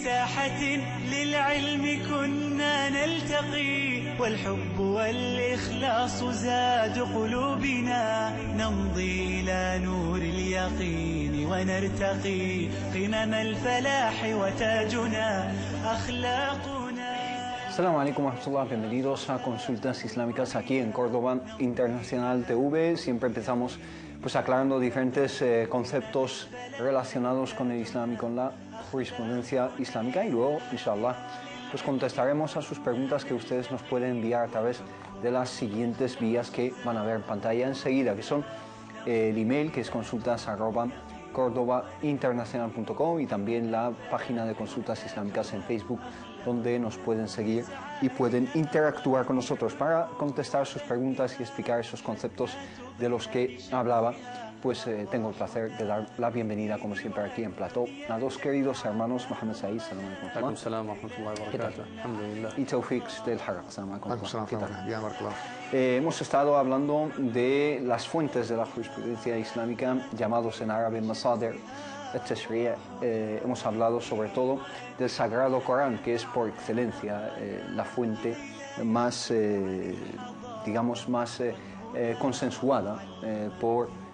ساحة للعلم كنا نلتقي والحب والإخلاص زاد قلوبنا نمضي إلى نور اليقين ونرتقي قمم الفلاح وتاجنا أخلاقنا. Assalamu alaikum wa rahmatullah, bienvenidos a Consultas Islámicas aquí en Córdoba Internacional TV. Siempre empezamos pues aclarando diferentes conceptos relacionados con el Islam y con la jurisprudencia islámica, y luego, inshallah, pues contestaremos a sus preguntas que ustedes nos pueden enviar a través de las siguientes vías que van a ver en pantalla enseguida, que son el email, que es consultas@cordobainternacional.com, y también la página de Consultas Islámicas en Facebook, donde nos pueden seguir y pueden interactuar con nosotros para contestar sus preguntas y explicar esos conceptos de los que hablaba. Pues tengo el placer de dar la bienvenida, como siempre, aquí en plató a dos queridos hermanos, Mohamed Said, salam alaikum. Salam warahmatullahi wabarakatuh. Alhamdulillah. Y Tawfiq del Harak, salam alaikum. ¿Qué tal? Bien, Hemos estado hablando de las fuentes de la jurisprudencia islámica, llamados en árabe masadir al-tashri'. Hemos hablado sobre todo del Sagrado Corán, que es por excelencia la fuente más, digamos, más consensuada por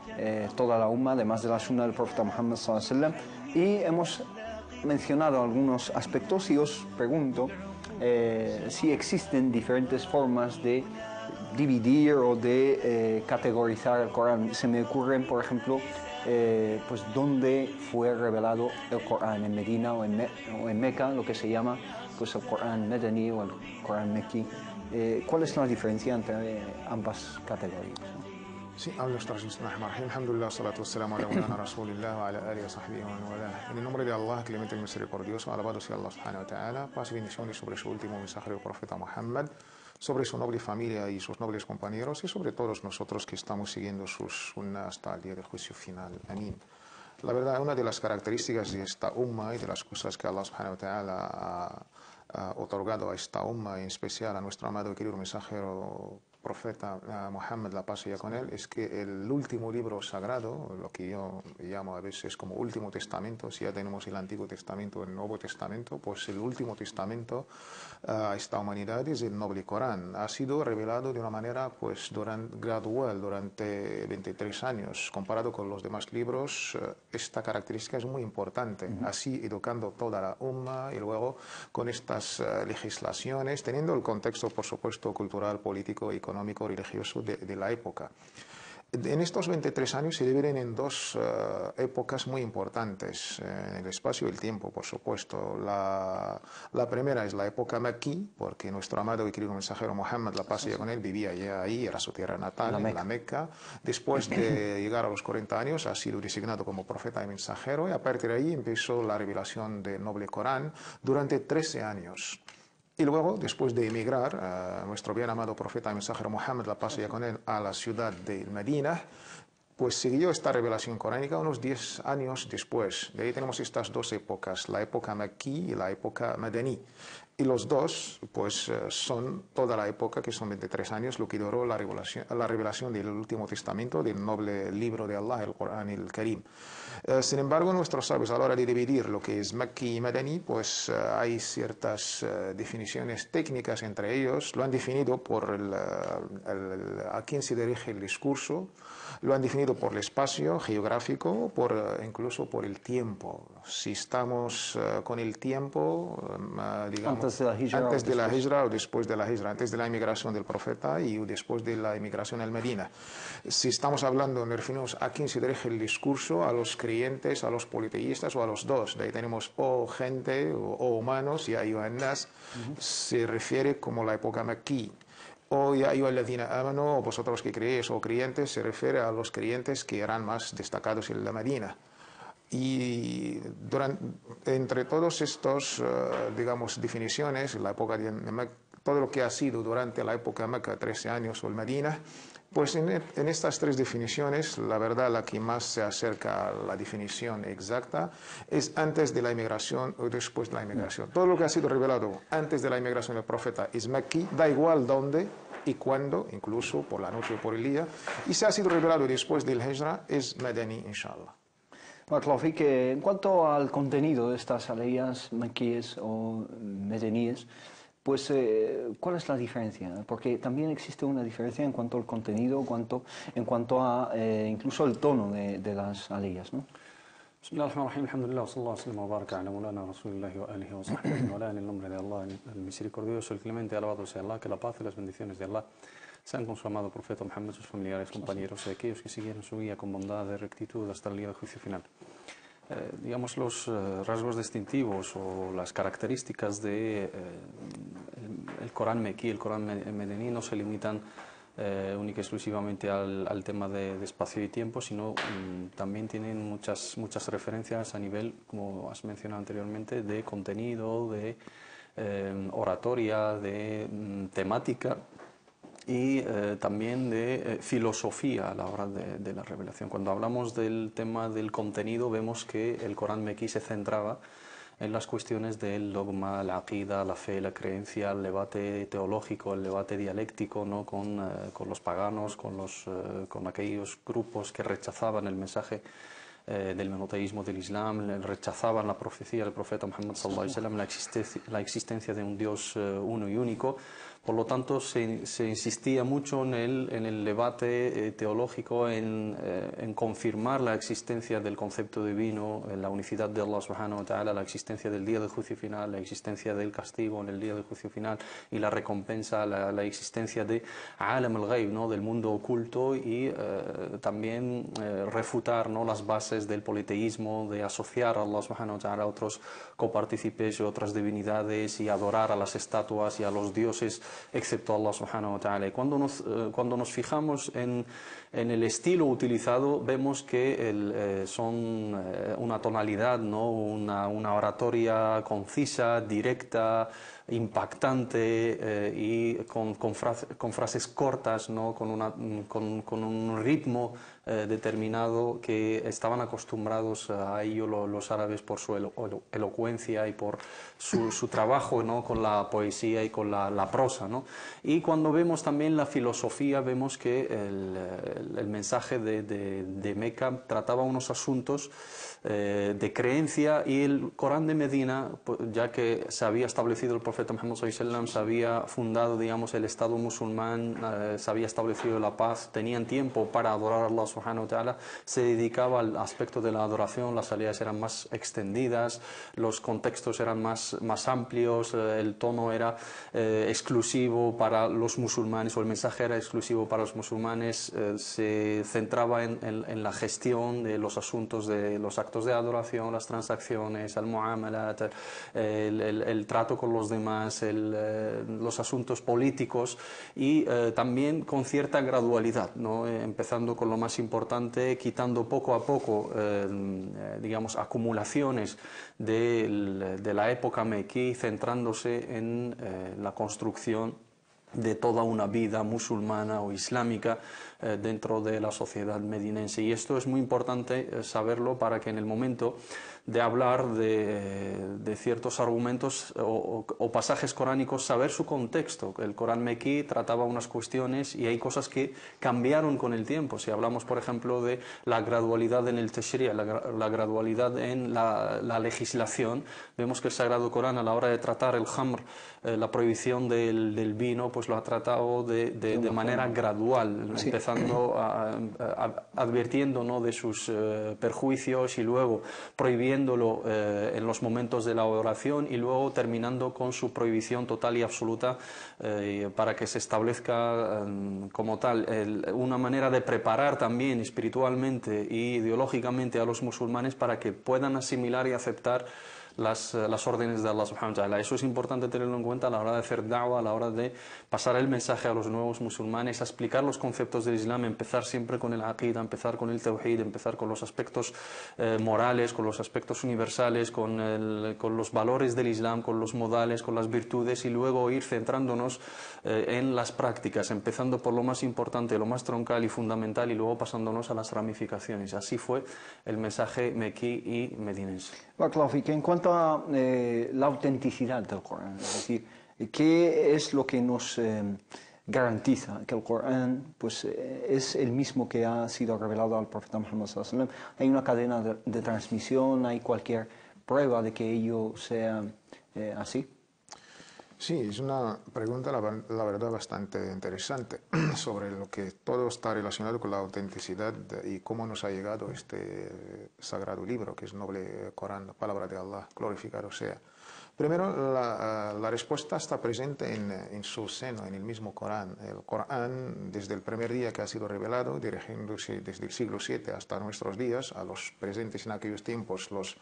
toda la umma, además de la sunna del profeta Muhammad sallallahu alaihi wasallam. Y hemos mencionado algunos aspectos y os pregunto si existen diferentes formas de dividir o de categorizar el Corán. Se me ocurren, por ejemplo, pues dónde fue revelado el Corán, en Medina o en Meca, lo que se llama pues el Corán Medani o el Corán Mekki. ¿Cuál es la diferencia entre ambas categorías? Sí, habla nuestra Bismillahirrahmanirrahim. Alhamdulillah, salatu wassalamu ala maulana Rasulillah wa ala alihi wa sahbihi wa man walah. En el nombre de Allah, clemente y misericordioso, alabado sea Allah subhanahu wa ta'ala, paz y bendiciones sobre su último mensajero, el profeta Muhammad, sobre su noble familia y sus nobles compañeros, y sobre todos nosotros que estamos siguiendo sus sunnas hasta el día del juicio final. Amén. La verdad, una de las características de esta umma y de las cosas que Allah subhanahu wa ta'ala ha otorgado a esta umma, en especial a nuestro amado y querido mensajero profeta Muhammad, la paz sea con él, es que el último libro sagrado, lo que yo llamo a veces como último testamento, si ya tenemos el Antiguo Testamento y el Nuevo Testamento, pues el último testamento a esta humanidad es el noble Corán. Ha sido revelado de una manera pues gradual durante 23 años. Comparado con los demás libros, esta característica es muy importante, así educando toda la umma, y luego con estas legislaciones, teniendo el contexto, por supuesto, cultural, político y económico, religioso de la época. En estos 23 años se dividen en dos épocas muy importantes, en el espacio y el tiempo, por supuesto. La primera es la época Mekki, porque nuestro amado y querido mensajero Muhammad, la paz sea con él, vivía ya ahí, era su tierra natal, en la Meca. Después de llegar a los 40 años ha sido designado como profeta y mensajero, y a partir de ahí empezó la revelación del noble Corán durante 13 años. Y luego, después de emigrar, nuestro bien amado profeta y mensajero Muhammad, la paz sea con él, a la ciudad de Medina, pues siguió esta revelación coránica unos 10 años después. De ahí tenemos estas dos épocas, la época Mekki y la época Madani. Y los dos, pues, son toda la época, que son 23 años, lo que duró la revelación del último testamento, del noble libro de Allah, el Corán el Karim. Sin embargo, nuestros sabios, a la hora de dividir lo que es Mekki y Madani, pues hay ciertas definiciones técnicas entre ellos. Lo han definido por a quién se dirige el discurso, lo han definido por el espacio geográfico, incluso por el tiempo. Si estamos con el tiempo, digamos, antes de la hijra o después de la hijra, antes de la inmigración del profeta y después de la inmigración al Medina. Si estamos hablando, nos referimos a quién se dirige el discurso, a los creyentes, a los politeístas o a los dos. De ahí tenemos o gente o humanos, y a Yohannas se refiere como la época Mekki. O ya ayyuhalladhina amanu, o vosotros que creéis, o creyentes, se refiere a los creyentes que eran más destacados en la Medina. Y entre todos estos, digamos, definiciones, la época de todo lo que ha sido durante la época Meca, 13 años, o el Medina, pues en estas tres definiciones, la verdad, la que más se acerca a la definición exacta es antes de la inmigración o después de la inmigración. Todo lo que ha sido revelado antes de la inmigración del profeta es Mekki, da igual dónde y cuándo, incluso por la noche o por el día, y si ha sido revelado después del Hijra, es Madani, inshallah. Claro, que en cuanto al contenido de estas aleyas mequíes o medeníes, pues, ¿cuál es la diferencia? Porque también existe una diferencia en cuanto al contenido, en cuanto a incluso el tono de las aleyas, ¿no? Bismillahirrahmanirrahim, alhamdulillah, sallallahu alaihi wa baraka ala maulana rasulillahi wa alihi wa sahbihi wa ala, en el nombre de Allah, el misericordioso, el clemente, alabado sea Allah, que la paz y las bendiciones de Allah sean con su amado profeta Muhammad, sus familiares, compañeros y aquellos que siguieron su guía con bondad y rectitud hasta el día del juicio final. Digamos, los rasgos distintivos o las características de el Corán mequí, el Corán medení, no se limitan única y exclusivamente al tema de espacio y tiempo, sino también tienen muchas referencias a nivel, como has mencionado anteriormente, de contenido, de oratoria, de temática y también de filosofía a la hora de la revelación. Cuando hablamos del tema del contenido, vemos que el Corán mequí se centraba en las cuestiones del dogma, la aqida, la fe, la creencia, el debate teológico, el debate dialéctico, ¿no? con los paganos, con aquellos grupos que rechazaban el mensaje del monoteísmo del Islam, rechazaban la profecía del profeta Muhammad sallallahu alaihi wasallam, la existencia de un Dios uno y único. Por lo tanto, se insistía mucho en el debate teológico, en confirmar la existencia del concepto divino, la unicidad de Allah subhanahu wa ta'ala, la existencia del día del juicio final, la existencia del castigo en el día del juicio final y la recompensa, la existencia de alam al-ghaib, ¿no? Del mundo oculto, y también refutar, ¿no? Las bases del politeísmo, de asociar a Allah subhanahu wa ta'ala a otros copartícipes y otras divinidades y adorar a las estatuas y a los dioses excepto Allah subhanahu wa ta'ala. Y cuando nos fijamos en el estilo utilizado, vemos que son una tonalidad, ¿no? una oratoria concisa, directa, impactante y con frases cortas, ¿no? con un ritmo determinado que estaban acostumbrados a ello los árabes por su elocuencia y por su trabajo, ¿no? con la poesía y con la prosa, ¿no? Y cuando vemos también la filosofía, vemos que el mensaje de Meca trataba unos asuntos de creencia, y el Corán de Medina, ya que se había establecido el profeta Muhammad sallallahu alaihi wasallam, se había fundado, digamos, el Estado musulmán, se había establecido la paz, tenían tiempo para adorar a Allah subhanahu wa ta'ala, se dedicaba al aspecto de la adoración, las salidas eran más extendidas, los contextos eran más amplios, el tono era exclusivo para los musulmanes, o el mensaje era exclusivo para los musulmanes, se centraba en la gestión de los asuntos, de los actos de adoración, las transacciones, el muamalat, el trato con los demás, los asuntos políticos, y también con cierta gradualidad, ¿no? Empezando con lo más importante, quitando poco a poco, digamos, acumulaciones de la época mequí, centrándose en la construcción de toda una vida musulmana o islámica dentro de la sociedad medinense. Y esto es muy importante saberlo para que en el momento de hablar de ciertos argumentos o pasajes coránicos, saber su contexto. El Corán mequí trataba unas cuestiones y hay cosas que cambiaron con el tiempo. Si hablamos, por ejemplo, de la gradualidad en el tashri', la gradualidad en la legislación, vemos que el Sagrado Corán, a la hora de tratar el jamr, la prohibición del vino, pues lo ha tratado de manera gradual, sí. Empezando advirtiendo, ¿no? de sus perjuicios, y luego prohibiéndolo en los momentos de la oración, y luego terminando con su prohibición total y absoluta, para que se establezca como tal una manera de preparar también espiritualmente y ideológicamente a los musulmanes para que puedan asimilar y aceptar las órdenes de Allah subhanahu wa ta'ala. Eso es importante tenerlo en cuenta a la hora de hacer da'wah, a la hora de pasar el mensaje a los nuevos musulmanes, a explicar los conceptos del Islam, empezar siempre con el aqida, empezar con el tawhid, empezar con los aspectos morales, con los aspectos universales, con los valores del Islam, con los modales, con las virtudes, y luego ir centrándonos en las prácticas, empezando por lo más importante, lo más troncal y fundamental, y luego pasándonos a las ramificaciones. Así fue el mensaje mequí y medinense. En cuanto a la autenticidad del Corán, es decir, ¿qué es lo que nos garantiza que el Corán pues, es el mismo que ha sido revelado al profeta Muhammad sallallahu alaihi wasallam. Hay una cadena de transmisión, hay cualquier prueba de que ello sea así. Sí, es una pregunta, la verdad, bastante interesante sobre lo que todo está relacionado con la autenticidad y cómo nos ha llegado este sagrado libro, que es noble Corán, la palabra de Allah, glorificado sea. Primero, la respuesta está presente en su seno, en el mismo Corán. El Corán, desde el primer día que ha sido revelado, dirigiéndose desde el siglo VII hasta nuestros días, a los presentes en aquellos tiempos, los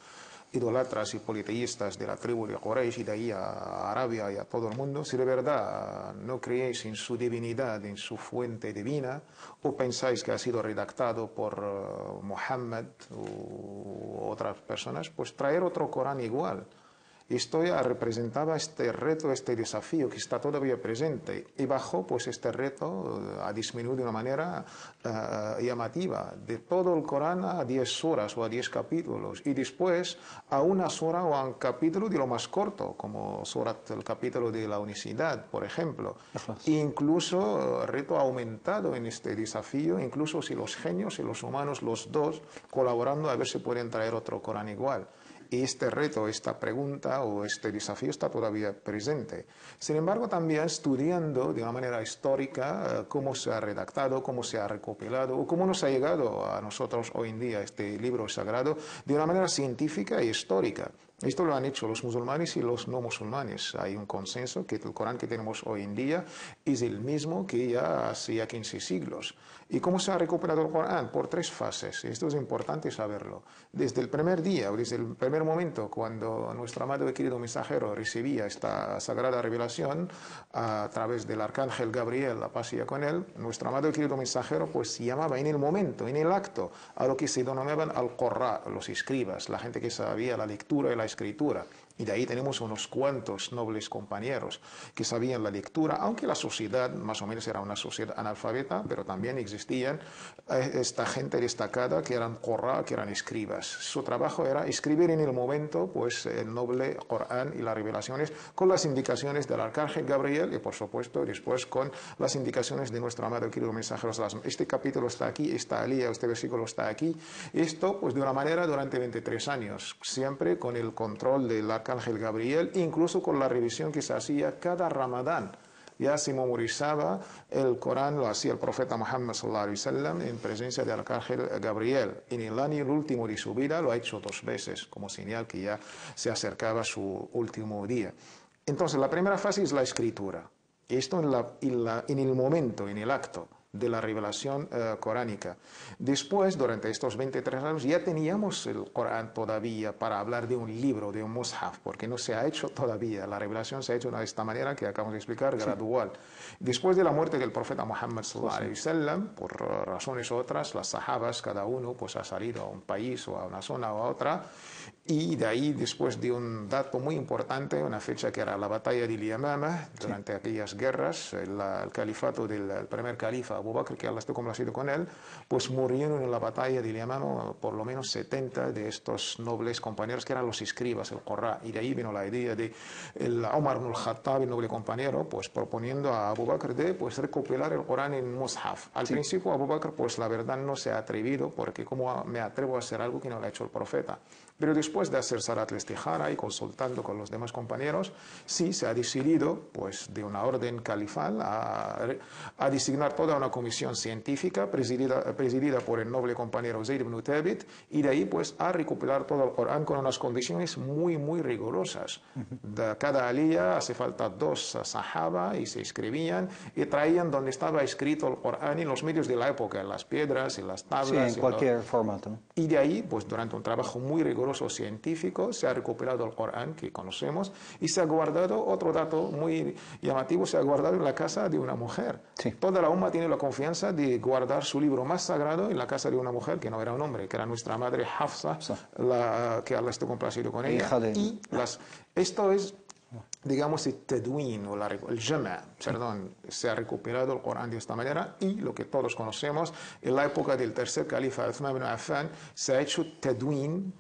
idolatras y politeístas de la tribu de Quraysh y de ahí a Arabia y a todo el mundo, si de verdad no creéis en su divinidad, en su fuente divina, o pensáis que ha sido redactado por Muhammad u otras personas, pues traer otro Corán igual. Esto ya representaba este reto, este desafío que está todavía presente, y bajo pues este reto ha disminuido de una manera llamativa, de todo el Corán a 10 suras o a 10 capítulos, y después a una sura o a un capítulo de lo más corto, como el capítulo de la unicidad, por ejemplo. Incluso el reto ha aumentado en este desafío, incluso si los genios y los humanos, los dos, colaborando a ver si pueden traer otro Corán igual. Y este reto, esta pregunta o este desafío está todavía presente. Sin embargo, también estudiando de una manera histórica cómo se ha redactado, cómo se ha recopilado o cómo nos ha llegado a nosotros hoy en día este libro sagrado de una manera científica e histórica. Esto lo han hecho los musulmanes y los no musulmanes. Hay un consenso que el Corán que tenemos hoy en día es el mismo que ya hacía 15 siglos. ¿Y cómo se ha recuperado el Corán? Por 3 fases. Esto es importante saberlo. Desde el primer día, o desde el primer momento, cuando nuestro amado y querido mensajero recibía esta sagrada revelación a través del arcángel Gabriel, la paz sea con él, nuestro amado y querido mensajero pues llamaba en el momento, en el acto, a lo que se denominaban al-Qurra, los escribas, la gente que sabía la lectura y la escritura. Y de ahí tenemos unos cuantos nobles compañeros que sabían la lectura, aunque la sociedad más o menos era una sociedad analfabeta, pero también existían esta gente destacada que eran Qurra, que eran escribas. Su trabajo era escribir en el momento pues el noble Corán y las revelaciones con las indicaciones del arcángel Gabriel y por supuesto después con las indicaciones de nuestro amado y querido mensajero. Este capítulo está aquí, esta alía, este versículo está aquí. Esto pues de una manera durante 23 años, siempre con el control del arcángel Gabriel, incluso con la revisión que se hacía cada Ramadán. Ya se memorizaba el Corán, lo hacía el profeta Muhammad sallallahu alaihi wasallam en presencia del arcángel Gabriel. En el año último de su vida lo ha hecho 2 veces, como señal que ya se acercaba su último día. Entonces, la primera fase es la escritura. Esto en el momento, en el acto de la revelación coránica. Después, durante estos 23 años, ya teníamos el Corán todavía para hablar de un libro, de un mushaf, porque no se ha hecho todavía. La revelación se ha hecho de esta manera que acabamos de explicar, gradual. Después de la muerte del profeta Muhammad sallallahu alaihi wasallam, por razones otras, las sahabas, cada uno pues ha salido a un país o a una zona o a otra, y de ahí, después de un dato muy importante, una fecha que era la batalla de Yamama, durante aquellas guerras, el califato del primer califa Abu Bakr, que Allah esté complacido con él, pues murieron en la batalla de Yamama por lo menos 70 de estos nobles compañeros que eran los escribas, el Qurra, y de ahí vino la idea de Omar ibn al-Khattab, el noble compañero, pues proponiendo a Abu Bakr de pues recopilar el Corán en mushaf. Al principio Abu Bakr pues la verdad no se ha atrevido, porque cómo me atrevo a hacer algo que no lo ha hecho el profeta. Pero después de hacer Salat al-Istihara y consultando con los demás compañeros, sí se ha decidido, pues de una orden califal, a designar toda una comisión científica presidida por el noble compañero Zayd ibn Thabit, y de ahí pues a recopilar todo el Corán con unas condiciones muy, muy rigurosas. De cada aliyah hace falta 2 sahaba y se escribían y traían donde estaba escrito el Corán en los medios de la época, en las piedras, en las tablas. Sí, en cualquier formato. Y de ahí, pues durante un trabajo muy riguroso científico, se ha recuperado el Corán que conocemos y se ha guardado, otro dato muy llamativo, se ha guardado en la casa de una mujer. Sí. Toda la umma tiene la confianza de guardar su libro más sagrado en la casa de una mujer que no era un hombre, que era nuestra madre Hafsa, que Allah esté complacido con ella. Esto es, digamos, el tadwin o el jama', perdón, se ha recuperado el Corán de esta manera, y lo que todos conocemos, en la época del tercer califa Uthman ibn Affan, se ha hecho tadwin,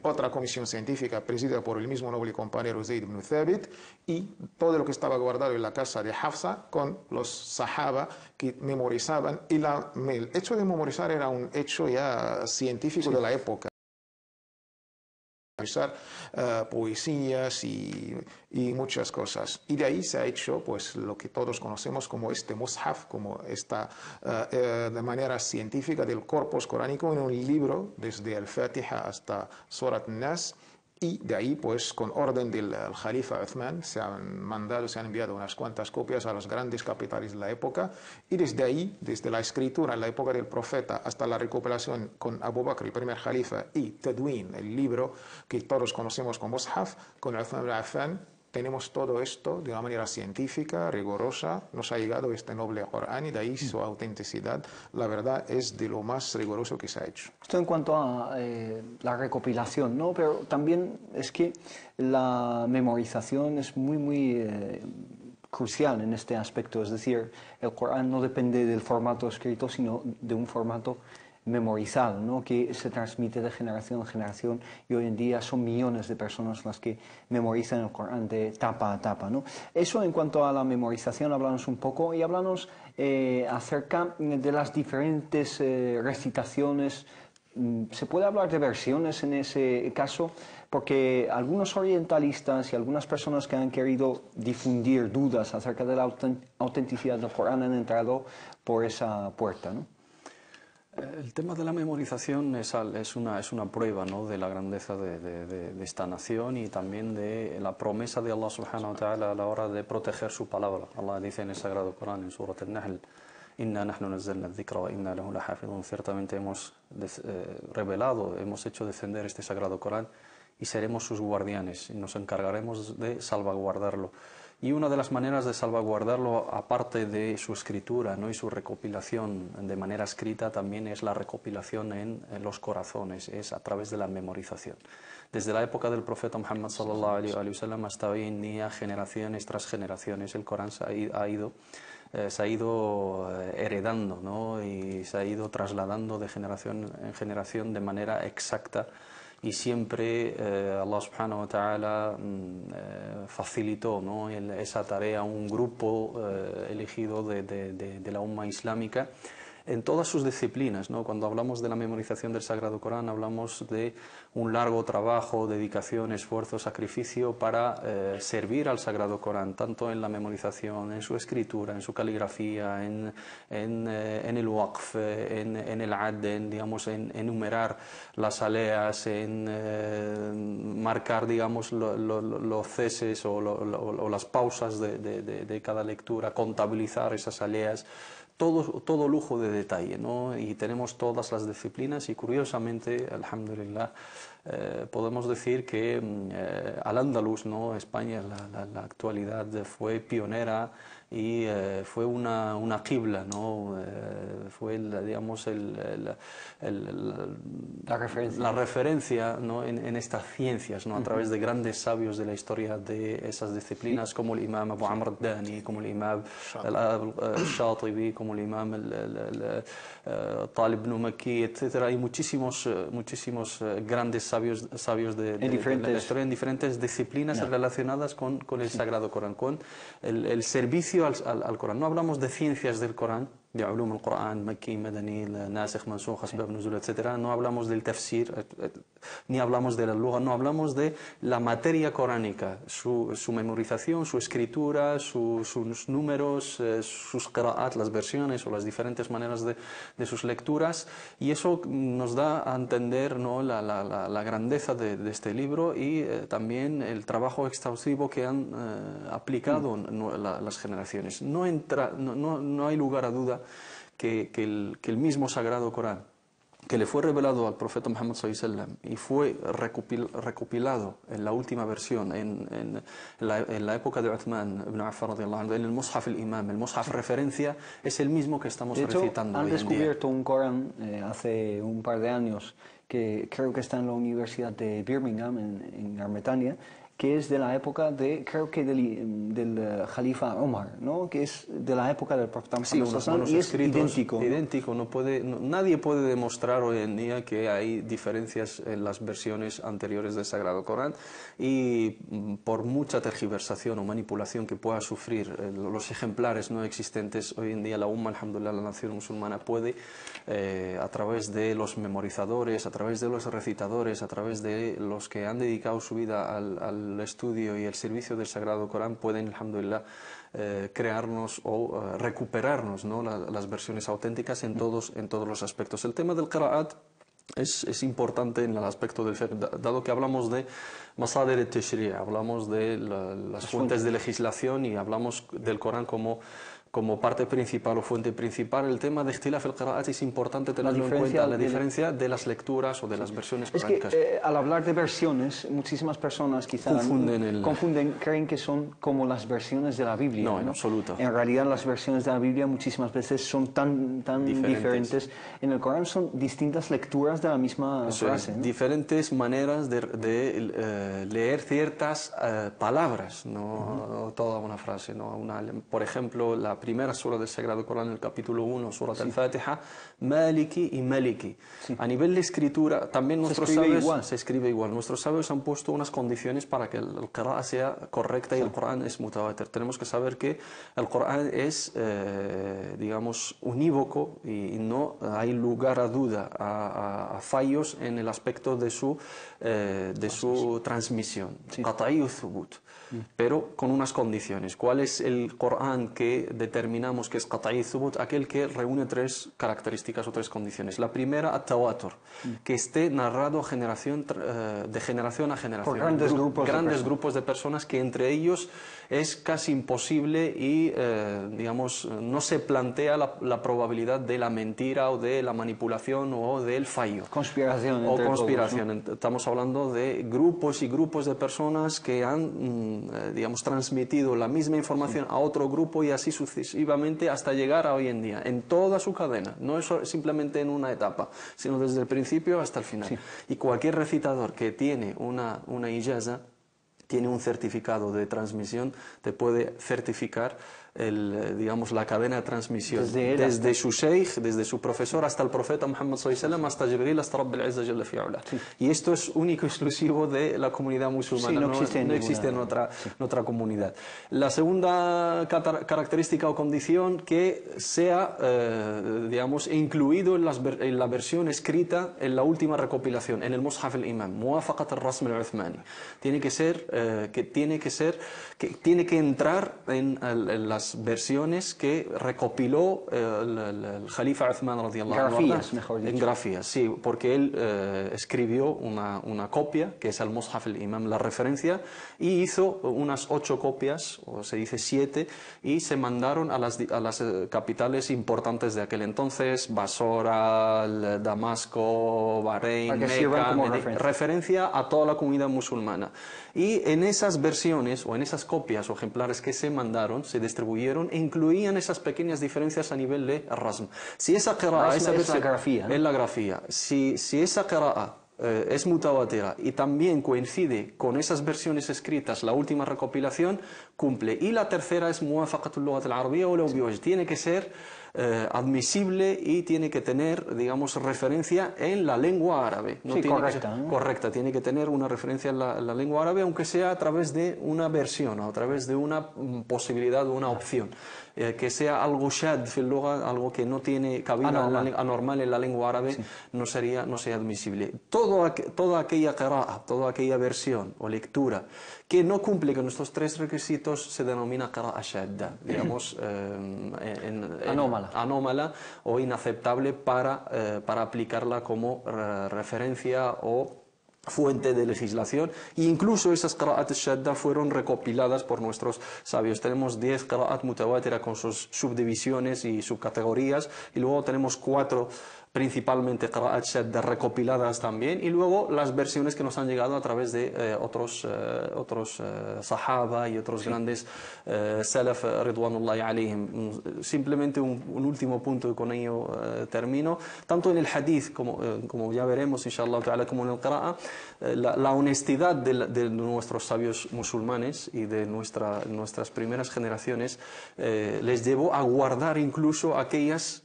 otra comisión científica presidida por el mismo noble compañero Zayd ibn Thabit, y todo lo que estaba guardado en la casa de Hafsa con los sahaba que memorizaban. Y el hecho de memorizar era un hecho ya científico de la época. Poesías y muchas cosas. Y de ahí se ha hecho pues lo que todos conocemos como este mushaf, como esta de manera científica del corpus coránico en un libro desde el Fatiha hasta Surat Nas. Y de ahí, pues, con orden del Jalifa Uthman, se han enviado unas cuantas copias a los grandes capitales de la época. Y desde ahí, desde la escritura en la época del profeta hasta la recopilación con Abu Bakr, el primer Jalifa, y Tadwin, el libro que todos conocemos como Mushaf, con Uthman ibn Affan, tenemos todo esto de una manera científica, rigurosa. Nos ha llegado este noble Corán y de ahí su autenticidad, la verdad, es de lo más riguroso que se ha hecho. Esto en cuanto a la recopilación, ¿no? Pero también es que la memorización es muy crucial en este aspecto. Es decir, el Corán no depende del formato escrito, sino de un formato memorizado, ¿no? Que se transmite de generación en generación, y hoy en día son millones de personas las que memorizan el Corán de tapa a tapa, ¿no? Eso en cuanto a la memorización, hablamos un poco, y hablamos acerca de las diferentes recitaciones. ¿Se puede hablar de versiones en ese caso? Porque algunos orientalistas y algunas personas que han querido difundir dudas acerca de la autenticidad del Corán han entrado por esa puerta, ¿no? El tema de la memorización es una prueba, ¿no?, de la grandeza de esta nación y también de la promesa de Allah subhanahu wa ta'ala a la hora de proteger su palabra. Allah dice en el Sagrado Corán, en Surat al-Nahl: Inna nahnu nazzalna adh-dhikra wa inna lahu lahafidhun. Ciertamente hemos revelado, hemos hecho descender este Sagrado Corán y seremos sus guardianes y nos encargaremos de salvaguardarlo. Y una de las maneras de salvaguardarlo, aparte de su escritura, ¿no?, y su recopilación de manera escrita, también es la recopilación en los corazones, es a través de la memorización. Desde la época del profeta Muhammad sallallahu alaihi wa sallam hasta hoy en día, generaciones tras generaciones, el Corán se ha ido heredando, ¿no?, y se ha ido trasladando de generación en generación de manera exacta. Y siempre Allah subhanahu wa ta'ala facilitó, ¿no?, esa tarea a un grupo elegido de la umma islámica en todas sus disciplinas, ¿no? Cuando hablamos de la memorización del Sagrado Corán, hablamos de un largo trabajo, dedicación, esfuerzo, sacrificio para servir al Sagrado Corán, tanto en la memorización, en su escritura, en su caligrafía, en el waqf, en el adden, digamos, en enumerar las aleas, en marcar, digamos, los ceses o las pausas de cada lectura, contabilizar esas aleas. Todo lujo de detalle, ¿no? Y tenemos todas las disciplinas y curiosamente, alhamdulillah, podemos decir que Al-Ándalus, ¿no?, España, la actualidad, fue pionera y fue una qibla, ¿no? Fue digamos la referencia, ¿no?, en estas ciencias, ¿no?, a través de grandes sabios de la historia de esas disciplinas, como el imam Abu Amr al-Dani, como el imam al-Shatibi, como el imam Talib ibn Makki, etc. Hay muchísimos grandes sabios de la historia en diferentes disciplinas relacionadas con el Sagrado Corán, con el servicio al Corán. No hablamos de ciencias del Corán, de ulum al-Qur'an, Makki, Madani, Nasikh, Mansukh, Asbab Nuzul, etc. No hablamos del tafsir, ni hablamos de la lugha, no hablamos de la materia coránica, su memorización, su escritura, sus números, sus qira'at, las versiones o las diferentes maneras de sus lecturas, y eso nos da a entender, ¿no?, la grandeza de este libro y también el trabajo exhaustivo que han aplicado las generaciones. No hay lugar a duda que el mismo Sagrado Corán, que le fue revelado al profeta Muhammad sallallahu alaihi wasallam y fue recopilado en la última versión, en la época de Uthman ibn Affan radiyallahu anhu, en el Mushaf al-Imam, el Mushaf referencia, es el mismo que estamos recitando hoy en día. Han descubierto un Corán hace un par de años, que creo que está en la Universidad de Birmingham, en Gran Bretaña, que es de la época de, creo que del Jalifa Omar, ¿no? Que es de la época del profeta Sí, Muhammad unos sallallahu alaihi wasallam, y es idéntico, ¿no? idéntico. Nadie puede demostrar hoy en día que hay diferencias en las versiones anteriores del Sagrado Corán, y por mucha tergiversación o manipulación que pueda sufrir los ejemplares no existentes, hoy en día la Umma, alhamdulillah, la nación musulmana puede, a través de los memorizadores, a través de los recitadores, a través de los que han dedicado su vida al estudio y el servicio del Sagrado Corán, pueden, alhamdulillah, crearnos o recuperarnos, ¿no?, las versiones auténticas en todos los aspectos. El tema del qira'at es importante en el aspecto del fiqh, dado que hablamos de masadir al-tashri', hablamos de las fuentes de legislación y hablamos del Corán como parte principal o fuente principal. El tema de ikhtilaf al-qira'at es importante tenerlo en cuenta, la diferencia de las lecturas o de las versiones coránicas. Es que al hablar de versiones, muchísimas personas quizás confunden, creen que son como las versiones de la Biblia. No, en absoluto. En realidad las versiones de la Biblia muchísimas veces son tan diferentes. En el Corán son distintas lecturas de la misma frase, ¿no? Diferentes maneras de leer ciertas palabras, no toda una frase, ¿no? Por ejemplo, la primera sura del Sagrado Corán, el capítulo 1, Surat al-Fatiha, Maliki y Maliki. A nivel de escritura, también nuestros sabios se escribe igual. Nuestros sabios han puesto unas condiciones para que el Qira'a sea correcta y el Corán es mutawatir. Tenemos que saber que el Corán es, digamos, unívoco y no hay lugar a duda, a fallos en el aspecto de su transmisión. Qat'i thubut. Pero con unas condiciones. ¿Cuál es el Corán que determinamos que es qat'i thubut? Aquel que reúne tres características o tres condiciones. La primera, at-tawatur, que esté narrado de generación a generación. Por grandes grupos de personas, que entre ellos es casi imposible y, digamos, no se plantea la probabilidad de la mentira o de la manipulación o del fallo. Conspiración. Todos, ¿no? Estamos hablando de grupos y grupos de personas que han, digamos, transmitido la misma información a otro grupo y así sucesivamente hasta llegar a hoy en día, en toda su cadena, no es simplemente en una etapa, sino desde el principio hasta el final. Sí. Y cualquier recitador que tiene una ijaza, tiene un certificado de transmisión, te puede certificar digamos, la cadena de transmisión desde su sheikh, desde su profesor hasta el profeta Muhammad sallallahu alaihi wasallam, hasta Jibril, hasta Rabbil Izza Jalla fi'ala. Y esto es único y exclusivo de la comunidad musulmana, no existe en otra comunidad. La segunda característica o condición, que sea, digamos, incluido en la versión escrita en la última recopilación, en el Mushaf al-Imam, Muwafaqat al-Rasm al-Uthmani. Tiene que entrar en las versiones que recopiló el Jalifa Uthman radiyallahu anhu. Grafías, mejor dicho. En grafías, sí, porque él escribió una copia, que es el Mushaf al-Imam, la referencia, y hizo unas 8 copias, o se dice 7, y se mandaron a las capitales importantes de aquel entonces, Basora, Damasco, Bahrein, Meca, referencia a toda la comunidad musulmana. Y en esas versiones, o en esas copias o ejemplares que se mandaron, se distribuyeron e incluían esas pequeñas diferencias a nivel de rasm. Si esa qira'a, esa versión, es la grafía, ¿no? Es la grafía. Si esa qira'a es mutawatira y también coincide con esas versiones escritas, la última recopilación, cumple. Y la tercera es muwafaqatul lughat al-arabiyya o la tiene que ser admisible y tiene que tener, digamos, referencia en la lengua árabe. No sí, tiene correcta, ¿no? Correcta, tiene que tener una referencia en la lengua árabe, aunque sea a través de una versión, o a través de una posibilidad, una opción. Que sea algo shad fil lugha, algo que no tiene cabida anormal en la lengua árabe, sí. no sería admisible. Toda aquella qira'a, toda aquella versión o lectura que no cumple con estos 3 requisitos se denomina qira'a shadda, digamos, anómala o inaceptable para aplicarla como referencia o fuente de legislación. E incluso esas qira'at shadda fueron recopiladas por nuestros sabios. Tenemos 10 qira'at mutawatira con sus subdivisiones y subcategorías, y luego tenemos 4 principalmente qira'at shadda recopiladas también, y luego las versiones que nos han llegado a través de otros sahaba y otros grandes salaf ridwanullahi alayhim. Simplemente un último punto y con ello termino. Tanto en el hadith como ya veremos inshallah ta'ala, como en el qira'a, la honestidad de nuestros sabios musulmanes y de nuestras primeras generaciones les llevó a guardar incluso aquellas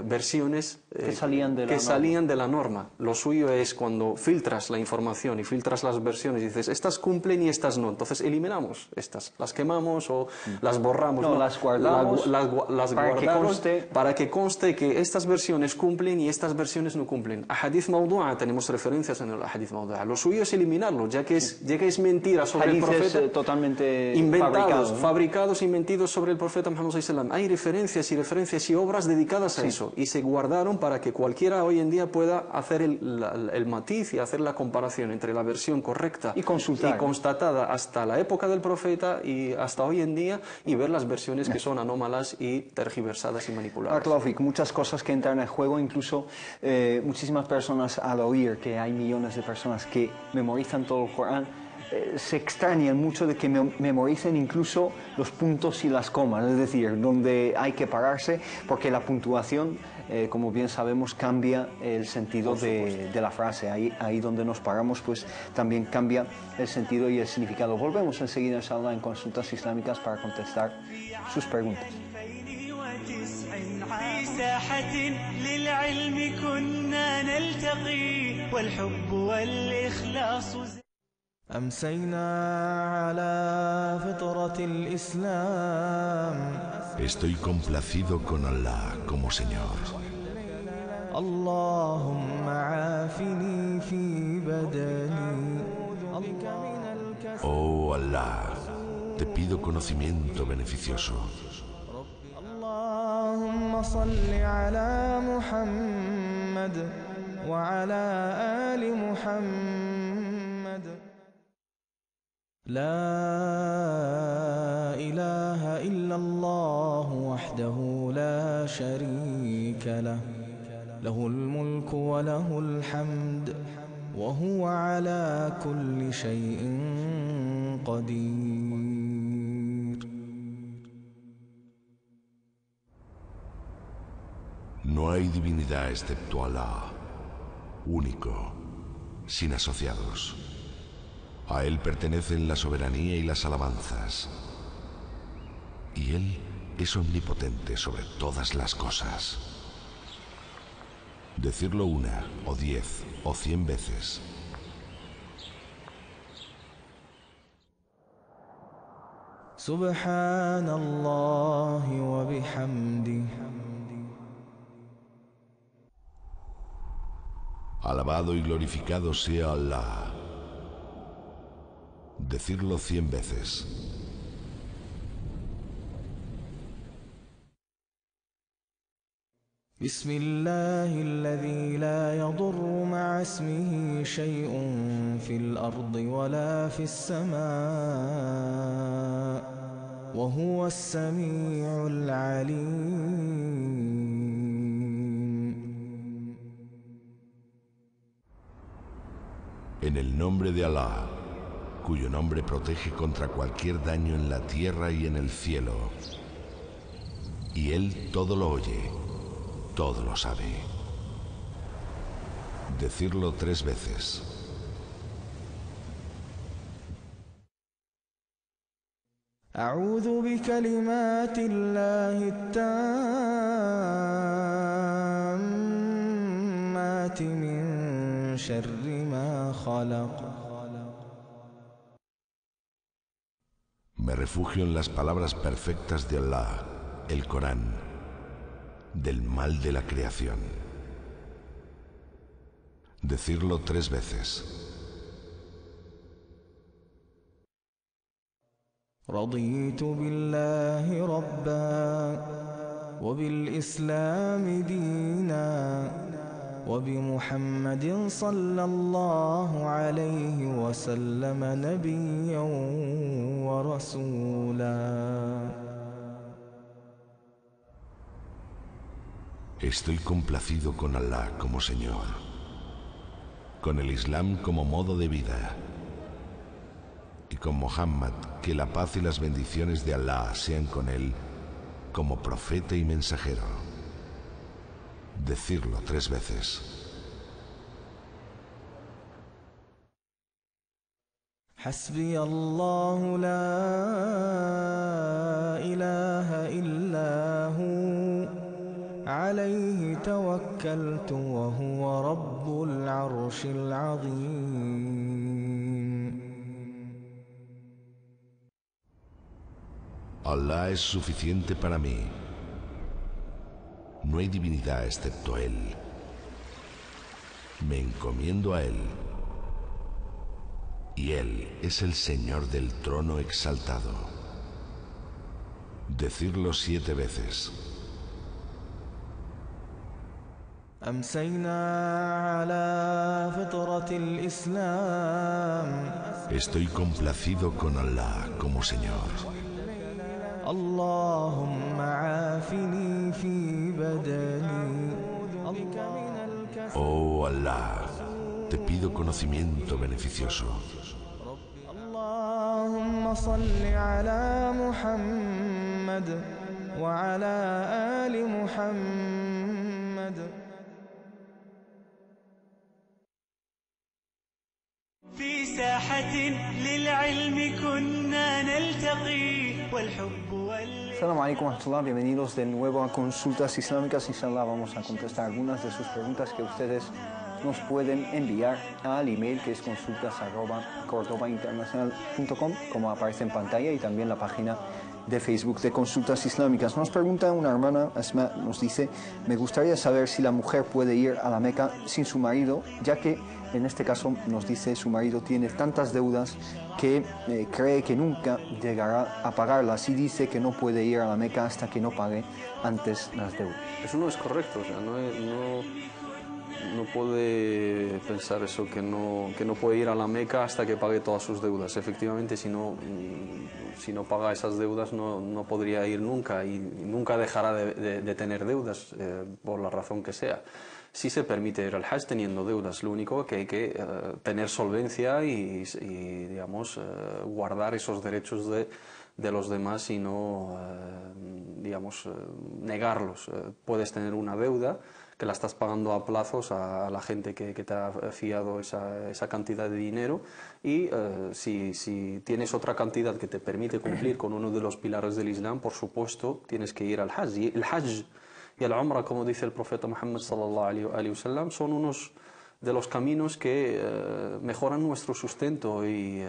versiones que salían de la norma. Lo suyo es cuando filtras la información y filtras las versiones y dices, estas cumplen y estas no, entonces eliminamos estas, las quemamos o las borramos. No, las guardamos, las guardamos para que conste que estas versiones cumplen y estas versiones no cumplen. Ahadith mawdu'a, tenemos referencias en el ahadith mawdu'a. Lo suyo es eliminarlo, ya que es mentira sobre el profeta. Totalmente fabricados y mentidos sobre el profeta Muhammad sallallahu alaihi wasallam. Hay referencias y obras dedicadas a eso, y se guardaron para que cualquiera hoy en día pueda hacer el matiz y hacer la comparación entre la versión correcta y constatada hasta la época del profeta y hasta hoy en día, y ver las versiones que son anómalas y tergiversadas y manipuladas. Muchas cosas que entran en juego, incluso muchísimas personas al oír que hay millones de personas que memorizan todo el Corán, se extrañan mucho de que memoricen incluso los puntos y las comas, es decir, donde hay que pararse, porque la puntuación, como bien sabemos, cambia el sentido de la frase. Ahí donde nos paramos, pues también cambia el sentido y el significado. Volvemos enseguida, inshallah, en Consultas Islámicas para contestar sus preguntas. في ساحة للعلم كنا نلتقي والحب والإخلاص أمسينا على فطرة الإسلام. Estoy complacido con Allah como Señor. اللهم عافني في بدني. Oh Allah, te pido conocimiento beneficioso. اللهم صل على محمد وعلى آل محمد. لا إله إلا الله وحده لا شريك له، له الملك وله الحمد وهو على كل شيء قدير. No hay divinidad excepto Allah, único, sin asociados. A Él pertenecen la soberanía y las alabanzas. Y Él es omnipotente sobre todas las cosas. Decirlo 1, o 10, o 100 veces. Subhanallah wa bihamdi. Alabado y glorificado sea Allah. Decirlo 100 veces. بسم الله الذي لا يضر مع اسمه شيء في الأرض ولا في السماء وهو السميع العليم. En el nombre de Allah, cuyo nombre protege contra cualquier daño en la tierra y en el cielo. Y Él todo lo oye, todo lo sabe. Decirlo 3 veces. أعوذ بكلمات الله التامات من شر ما خلق. Me refugio en las palabras perfectas de Allah, el Corán, del mal de la creación. Decirlo 3 veces. رضيت بالله ربا وبالإسلام دينا وبمحمد صلى الله عليه وسلم نبيا ورسولا. Estoy complacido con Allah como Señor, con el Islam como modo de vida y con Muhammad, que la paz y las bendiciones de Allah sean con él, como profeta y mensajero. Decirlo 3 veces. حسبي الله لا إله إلا هو عليه توكلت وهو رب العرش العظيم. Allah es suficiente para mí. No hay divinidad excepto Él. Me encomiendo a Él. Y Él es el Señor del trono exaltado. Decirlo 7 veces. أمسينا على فطرة الإسلام. Estoy complacido con Allah como Señor. اللهم عافني في بدني. Oh Allah, te pido conocimiento beneficioso. اللهم صل على محمد وعلى آل محمد. في ساحة للعلم كنا نلتقي والحب Assalamu alaikum wa rahmatullah, bienvenidos de nuevo a Consultas Islámicas. Inshallah vamos a contestar algunas de sus preguntas que ustedes nos pueden enviar al email que es consultas@cordobainternacional.com, como aparece en pantalla, y también la página de Facebook de Consultas Islámicas. Nos pregunta una hermana, Asma, nos dice: me gustaría saber si la mujer puede ir a la Meca sin su marido, ya que en este caso nos dice su marido tiene tantas deudas que cree que nunca llegará a pagarlas, y dice que no puede ir a la Meca hasta que no pague antes las deudas. Eso no es correcto, o sea, no puede pensar eso, que no puede ir a la Meca hasta que pague todas sus deudas. Efectivamente, si no paga esas deudas no podría ir nunca, y nunca dejará de tener deudas, por la razón que sea. Sí se permite ir al Hajj teniendo deudas, lo único que hay que tener solvencia y digamos, guardar esos derechos de los demás y no, digamos, negarlos. Puedes tener una deuda que la estás pagando a plazos a la gente que te ha fiado esa cantidad de dinero, y si tienes otra cantidad que te permite cumplir con uno de los pilares del Islam, por supuesto tienes que ir al Hajj. Y el Hajj y el Umrah, como dice el profeta Muhammad sallallahu alaihi wasallam, son unos de los caminos que mejoran nuestro sustento y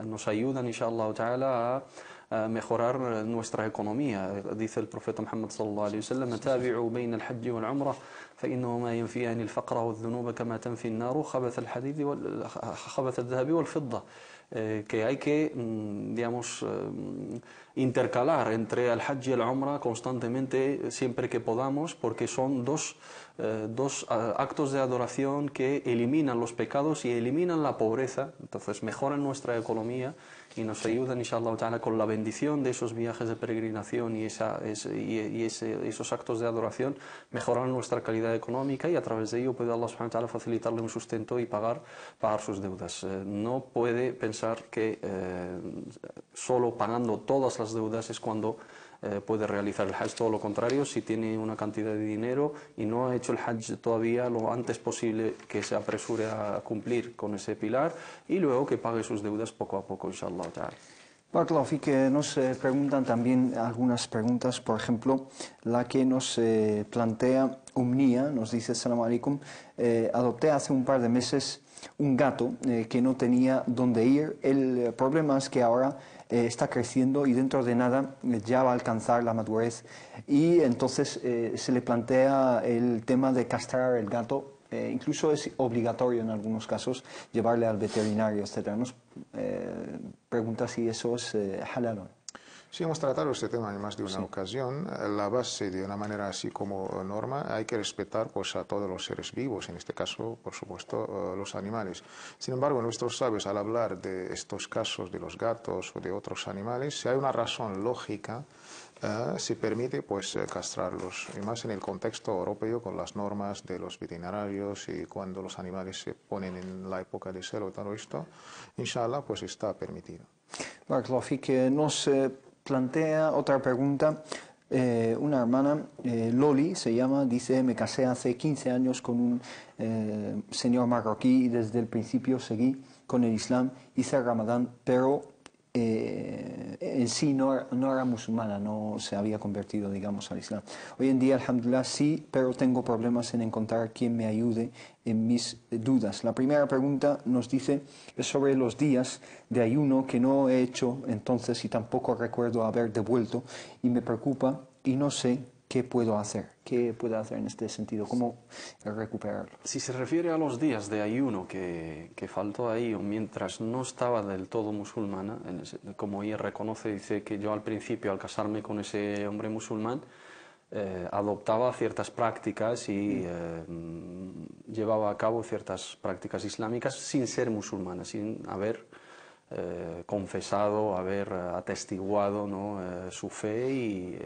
nos ayudan, inshallah ta'ala, a mejorar nuestra economía. Dice el profeta Muhammad sallallahu alaihi wasallam: "Tabi'u bayna al-hajj wal-umrah فإنهما ينفيان الفقر والذنوب كما تنفي النار خبث الحديد خبث الذهب والفضة". Que hay que, digamos, intercalar entre el Hajj y el Umrah constantemente, siempre que podamos, porque son dos actos de adoración que eliminan los pecados y eliminan la pobreza. Entonces mejoran nuestra economía y nos ayudan, inshallah ta'ala, con la bendición de esos viajes de peregrinación y esos actos de adoración, mejoran nuestra calidad económica, y a través de ello puede Allah subhanahu wa ta'ala facilitarle un sustento y pagar sus deudas. No puede pensar que solo pagando todas las deudas es cuando puede realizar el Hajj. Todo lo contrario, si tiene una cantidad de dinero y no ha hecho el Hajj todavía, lo antes posible que se apresure a cumplir con ese pilar, y luego que pague sus deudas poco a poco, inshallah ta'ala. Barakallahu fik, nos preguntan también algunas preguntas, por ejemplo, la que nos plantea Umnia, nos dice: Assalamu alaikum, adopté hace un par de meses un gato que no tenía dónde ir. El problema es que ahora está creciendo y dentro de nada ya va a alcanzar la madurez, y entonces se le plantea el tema de castrar el gato. Incluso es obligatorio en algunos casos llevarle al veterinario, etc. Nos pregunta si eso es halal. Sí, hemos tratado este tema en más de una ocasión. La base, de una manera así como norma, hay que respetar pues, a todos los seres vivos, en este caso, por supuesto, los animales. Sin embargo, nuestros sabios, al hablar de estos casos de los gatos o de otros animales, si hay una razón lógica, se permite pues, castrarlos, y más en el contexto europeo con las normas de los veterinarios y cuando los animales se ponen en la época de celo y todo esto, inshallah, pues está permitido. Barakallahu fik, nos plantea otra pregunta. Una hermana, Loli se llama, dice: me casé hace 15 años con un señor marroquí y desde el principio seguí con el Islam, hice el Ramadán, pero en sí no era musulmana, no se había convertido, digamos, al Islam. Hoy en día, alhamdulillah, sí, pero tengo problemas en encontrar quien me ayude en mis dudas. La primera pregunta nos dice es sobre los días de ayuno que no he hecho entonces y tampoco recuerdo haber devuelto y me preocupa y no sé qué puedo hacer. ¿Qué puedo hacer en este sentido? ¿Cómo recuperarlo? Si se refiere a los días de ayuno que faltó ahí mientras no estaba del todo musulmana, como ella reconoce, dice que yo al principio, al casarme con ese hombre musulmán, adoptaba ciertas prácticas y llevaba a cabo ciertas prácticas islámicas sin ser musulmana, sin haber confesado, haber atestiguado, ¿no? Su fe y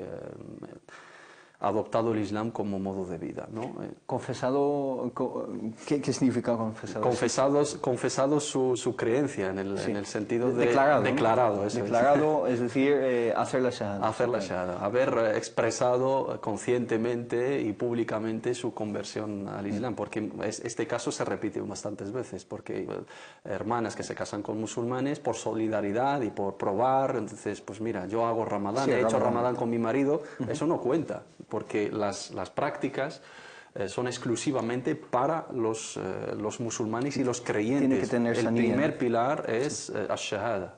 adoptado el Islam como modo de vida, ¿no? Confesado, ¿qué significa confesado? Confesado su creencia en el sentido de... Declarado. Declarado, ¿no? eso Declarado, es decir, hacer la shahada. Hacer la shahada, haber expresado conscientemente y públicamente su conversión al Islam, porque este caso se repite bastantes veces, porque hermanas que se casan con musulmanes por solidaridad y por probar, entonces, pues mira, yo hago Ramadán, Sí, he hecho Ramadán con mi marido, eso no cuenta, porque las prácticas son exclusivamente para los musulmanes y los creyentes. Tiene que tener el sanidad. primer pilar es ash-shahada,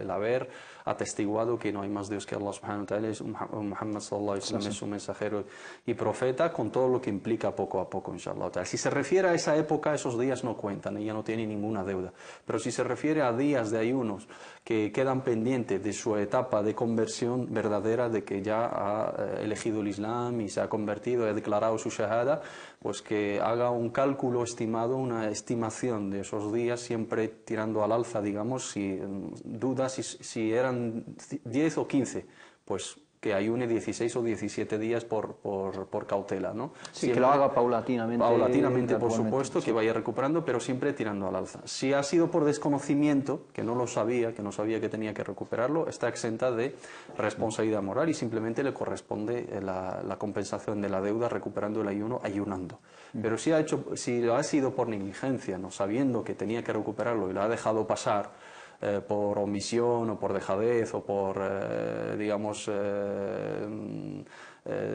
el haber atestiguado que no hay más Dios que Allah subhanahu wa ta'ala, Muhammad sallallahu alaihi wasallam es su mensajero y profeta, con todo lo que implica poco a poco, inshallah. Si se refiere a esa época, esos días no cuentan, ella no tiene ninguna deuda. Pero si se refiere a días de ayunos que quedan pendientes de su etapa de conversión verdadera, de que ya ha elegido el Islam y se ha convertido, ha declarado su shahada, pues que haga un cálculo estimado, una estimación de esos días, siempre tirando al alza, digamos, si duda si eran 10 o 15, pues que ayune 16 o 17 días por cautela, ¿no? Sí, que lo haga paulatinamente. Paulatinamente, por supuesto, sí, que vaya recuperando, pero siempre tirando al alza. Si ha sido por desconocimiento, que no lo sabía, que no sabía que tenía que recuperarlo, está exenta de responsabilidad moral y simplemente le corresponde la compensación de la deuda recuperando el ayuno, ayunando. Pero si ha sido por negligencia, no sabiendo que tenía que recuperarlo y lo ha dejado pasar, por omisión o por dejadez o por, digamos,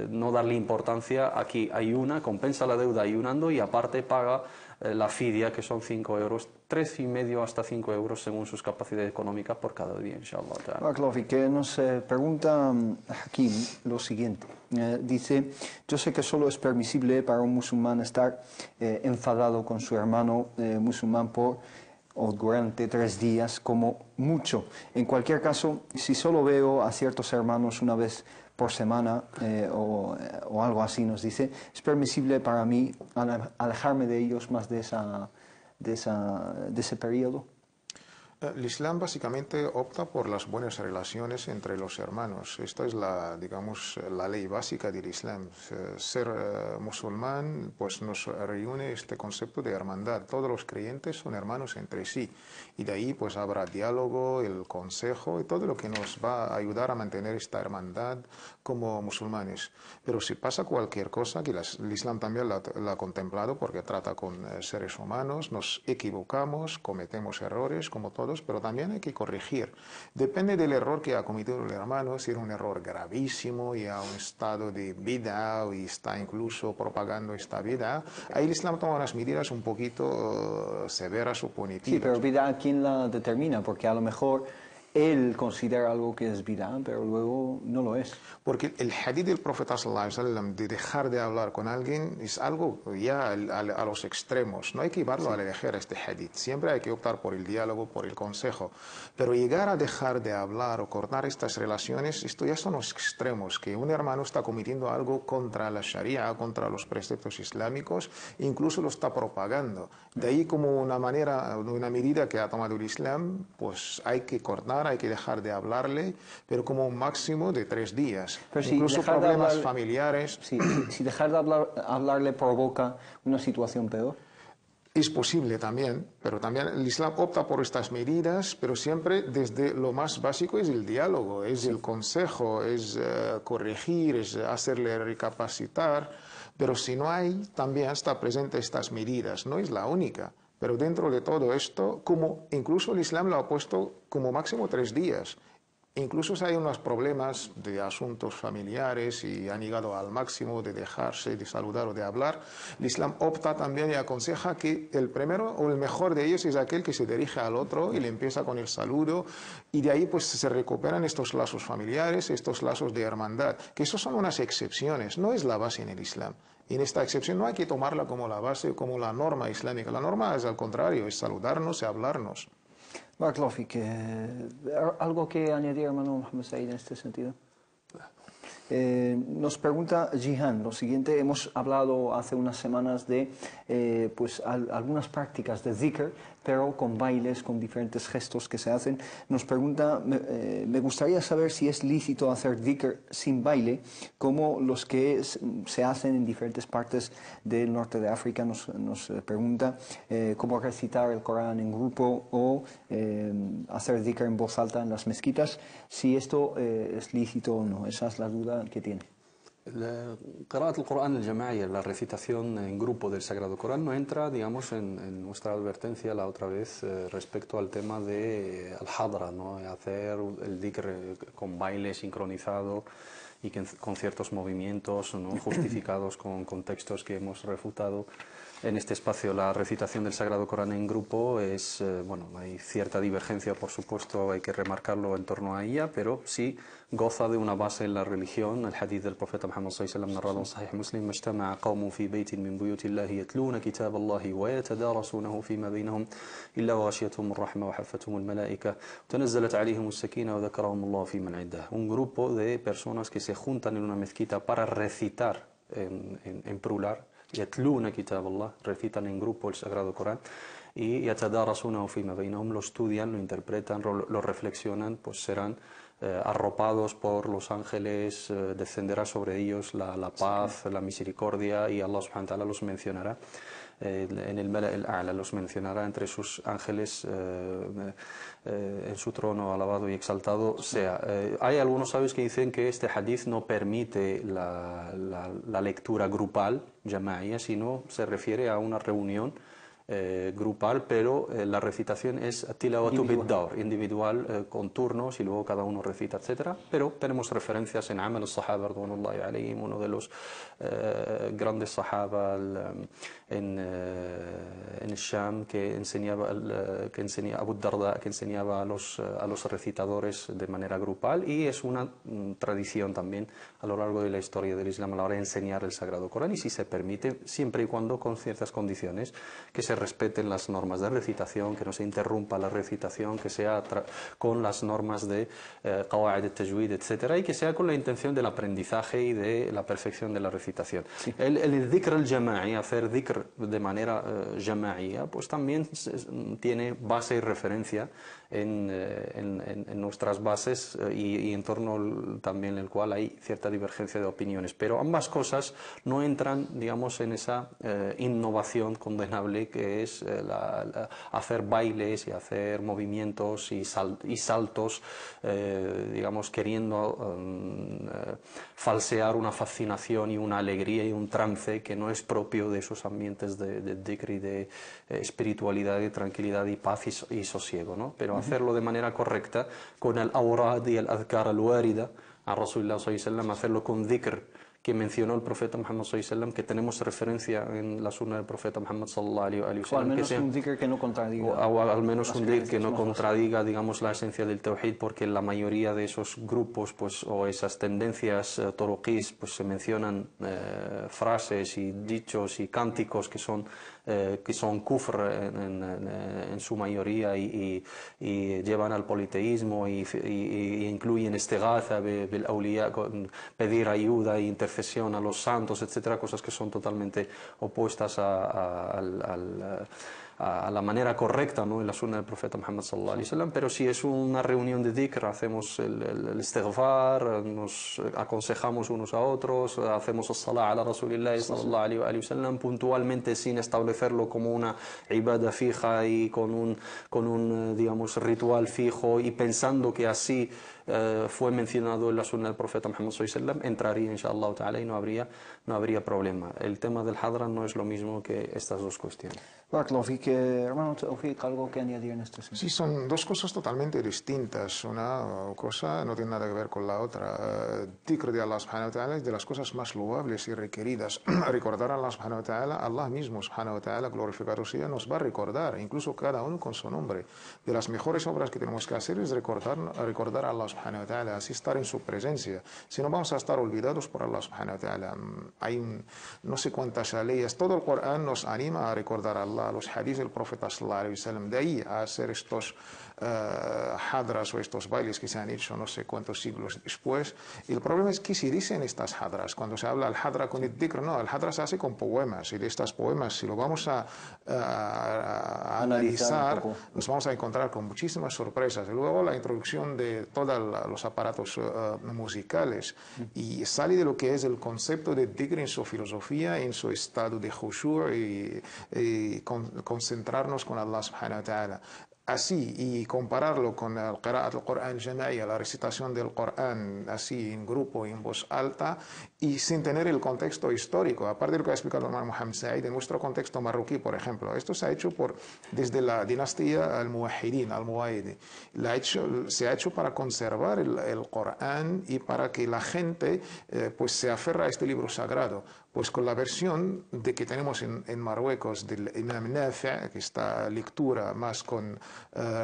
no darle importancia, aquí ayuna, compensa la deuda ayunando y aparte paga la fidia, que son 5 euros, 3,5 hasta 5 euros según sus capacidades económicas por cada día, inshallah. Barakallahu, que nos pregunta Hakim lo siguiente. Dice: yo sé que solo es permisible para un musulmán estar enfadado con su hermano musulmán o durante 3 días como mucho. En cualquier caso, si solo veo a ciertos hermanos una vez por semana o algo así, nos dice, ¿es permisible para mí alejarme de ellos más de ese periodo? El Islam básicamente opta por las buenas relaciones entre los hermanos. Esta es digamos, la ley básica del Islam. Ser musulmán pues nos reúne este concepto de hermandad. Todos los creyentes son hermanos entre sí. Y de ahí pues habrá diálogo, el consejo y todo lo que nos va a ayudar a mantener esta hermandad como musulmanes. Pero si pasa cualquier cosa, que el Islam también la ha contemplado porque trata con seres humanos, nos equivocamos, cometemos errores como todos, pero también hay que corregir. Depende del error que ha cometido el hermano, si era un error gravísimo y a un estado de bid'a y está incluso propagando esta bid'a, ahí el Islam toma unas medidas un poquito severas o punitivas. Sí, pero bid'a, ¿quién la determina? Porque a lo mejor él considera algo que es bid'ah, pero luego no lo es. Porque el hadith del profeta sallallahu alaihi wasallam de dejar de hablar con alguien es algo ya a los extremos. No hay que llevarlo a la ligera este hadith. Siempre hay que optar por el diálogo, por el consejo. Pero llegar a dejar de hablar o cortar estas relaciones, esto ya son los extremos, que un hermano está cometiendo algo contra la sharia, contra los preceptos islámicos, incluso lo está propagando. De ahí como una medida que ha tomado el Islam, pues hay que cortar, hay que dejar de hablarle, pero como un máximo de 3 días. Pero si Incluso dejar de problemas hablar- familiares. Si dejar de hablarle provoca una situación peor. Es posible también, pero también el Islam opta por estas medidas, pero siempre desde lo más básico es el diálogo, es el consejo, es corregir, es hacerle recapacitar, pero si no hay, también está presente estas medidas, no es la única. Pero dentro de todo esto, como incluso el Islam lo ha puesto como máximo 3 días. Incluso si hay unos problemas de asuntos familiares y han llegado al máximo de dejarse de saludar o de hablar, el Islam opta también y aconseja que el primero o el mejor de ellos es aquel que se dirige al otro y le empieza con el saludo, y de ahí pues se recuperan estos lazos familiares, estos lazos de hermandad, que esos son unas excepciones, no es la base en el Islam. Y en esta excepción no hay que tomarla como la base, como la norma islámica. La norma es al contrario, es saludarnos y hablarnos. Barakallahu fik, ¿algo que añadir, hermano Mohamed Said, en este sentido? Nos pregunta Jihan lo siguiente: hemos hablado hace unas semanas de pues algunas prácticas de dhikr, pero con bailes, con diferentes gestos que se hacen. Nos pregunta, me gustaría saber si es lícito hacer dhikr sin baile, como los que se hacen en diferentes partes del norte de África. Nos pregunta cómo recitar el Corán en grupo o hacer dhikr en voz alta en las mezquitas, si esto es lícito o no. Esa es la duda que tiene. قراءة القرآن الجماعية, la recitación en grupo del Sagrado Corán, no entra, digamos, en nuestra advertencia la otra vez respecto al tema de al-hadra, ¿no? Hacer el dhikr con baile sincronizado y con ciertos movimientos, ¿no? Justificados con contextos que hemos refutado en este espacio. La recitación del Sagrado Corán en grupo es, bueno, hay cierta divergencia, por supuesto, hay que remarcarlo en torno a ella, pero sí goza de una base en la religión. El hadith del profeta Muhammad sallallahu alaihi wasallam, narrado en Sahih Muslim: "Majtama'a qawmun fi baytin min buyutillahi yatluna kitab Allahi wa yatadarasunahu fima bainahum illa ghashiyatuhum ar-rahma wa haffatuhum al-malaika wa tanazzalat alayhim as-sakina wa dhakarahum Allah fi man 'indah." Un grupo de personas que se juntan en una mezquita para recitar en plural. Yatluna kitab Allah, recitan en grupo el Sagrado Corán, y yatadarasunahu fima bainahum, lo estudian, lo interpretan, lo reflexionan, pues serán arropados por los ángeles, descenderá sobre ellos la paz, la misericordia, y Allah subhanahu wa ta'ala los mencionará en el Mala' al-A'la, los mencionará entre sus ángeles en su trono alabado y exaltado sea. Hay algunos sabios que dicen que este hadith no permite la lectura grupal, jama'iyya, sino se refiere a una reunión grupal, pero la recitación es tilawatu bid-dawr, individual, con turnos, y luego cada uno recita, etcétera. Pero tenemos referencias en Amal al-Sahaba radwanullahi alayhim, uno de los grandes sahaba en el Sham, que enseñaba Abu Darda, que enseñaba a los recitadores de manera grupal, y es una tradición también a lo largo de la historia del Islam a la hora de enseñar el Sagrado Corán, y si se permite, siempre y cuando con ciertas condiciones, que se respeten las normas de recitación, que no se interrumpa la recitación, que sea con las normas de qawa'id al-tajwid, etcétera, y que sea con la intención del aprendizaje y de la perfección de la recitación. Sí. El dhikr al-jama'i, hacer dhikr de manera jama'iyya, pues también tiene base y referencia en nuestras bases, y en torno también el cual hay cierta divergencia de opiniones, pero ambas cosas no entran, digamos, en esa innovación condenable que es hacer bailes y hacer movimientos y saltos, digamos, queriendo falsear una fascinación y una alegría y un trance que no es propio de esos ambientes de dhikr y de espiritualidad y tranquilidad y paz y sosiego, ¿no? Pero hacerlo de manera correcta, con el awrad y el adhkar al-warida a Rasulullah sallallahu alaihi wasallam, hacerlo con dhikr que mencionó el profeta Muhammad sallallahu alaihi wasallam, que tenemos referencia en la sunna del profeta Muhammad sallallahu alaihi wasallam. O al menos un dhikr que no contradiga. O al menos un dhikr que no contradiga, digamos, la esencia del tawhid, porque la mayoría de esos grupos, pues, o esas tendencias turuquís, pues se mencionan frases y dichos y cánticos que son kufr en su mayoría y llevan al politeísmo y incluyen istighatha bil awliya, pedir ayuda e intercesión a los santos, etcétera, cosas que son totalmente opuestas a la manera correcta, ¿no?, en la sunna del profeta Muhammad sallallahu alaihi wasallam. Pero si es una reunión de dhikr, hacemos el istighfar, nos aconsejamos unos a otros, hacemos as-salah ala rasulillah sallallahu alaihi wasallam puntualmente, sin establecerlo como una ibada fija y con un digamos ritual fijo, y pensando que así fue mencionado en la sunna del profeta Muhammad sallallahu alaihi wasallam, entraría inshallah ta'ala y no habría problema. El tema del hadra no es lo mismo que estas dos cuestiones. Hermano Tawfiq, ¿algo que añadir en este sentido? Sí, son dos cosas totalmente distintas. Una cosa no tiene nada que ver con la otra. Dhikr de Allah subhanahu wa ta'ala es de las cosas más loables y requeridas. Recordar a Allah subhanahu wa ta'ala, Allah mismo subhanahu wa ta'ala, glorificado sea, nos va a recordar, incluso cada uno con su nombre. De las mejores obras que tenemos que hacer es recordar a Allah subhanahu wa ta'ala, así estar en su presencia. Si no, vamos a estar olvidados por Allah subhanahu wa ta'ala. Hay no sé cuántas leyes. Todo el Corán nos anima a recordar a Allah, los hadiths del profeta sallallahu alaihi wasallam, de ahí a hacer estos hadras o estos bailes que se han hecho no sé cuántos siglos después. Y el problema es que se dicen estas hadras, cuando se habla al hadra con el dhikr, no, el hadra se hace con poemas, y de estos poemas, si lo vamos a analizar, nos vamos a encontrar con muchísimas sorpresas. Y luego la introducción de todos los aparatos musicales, y sale de lo que es el concepto de dhikr en su filosofía, en su estado de khushu' y concentrarnos con Allah subhanahu wa ta'ala. Así, y compararlo con el qira'at al-Qur'an jama'iyya, la recitación del Qur'an así en grupo, en voz alta, y sin tener el contexto histórico. Aparte de lo que ha explicado el hermano Muhammad Said, en nuestro contexto marroquí, por ejemplo, esto se ha hecho desde la dinastía al-Muwahhidin, al-Muwahhidi. Se ha hecho para conservar el Qur'an y para que la gente pues se aferra a este libro sagrado. Pues con la versión de que tenemos en Marruecos del Imam Nafi', que esta lectura más con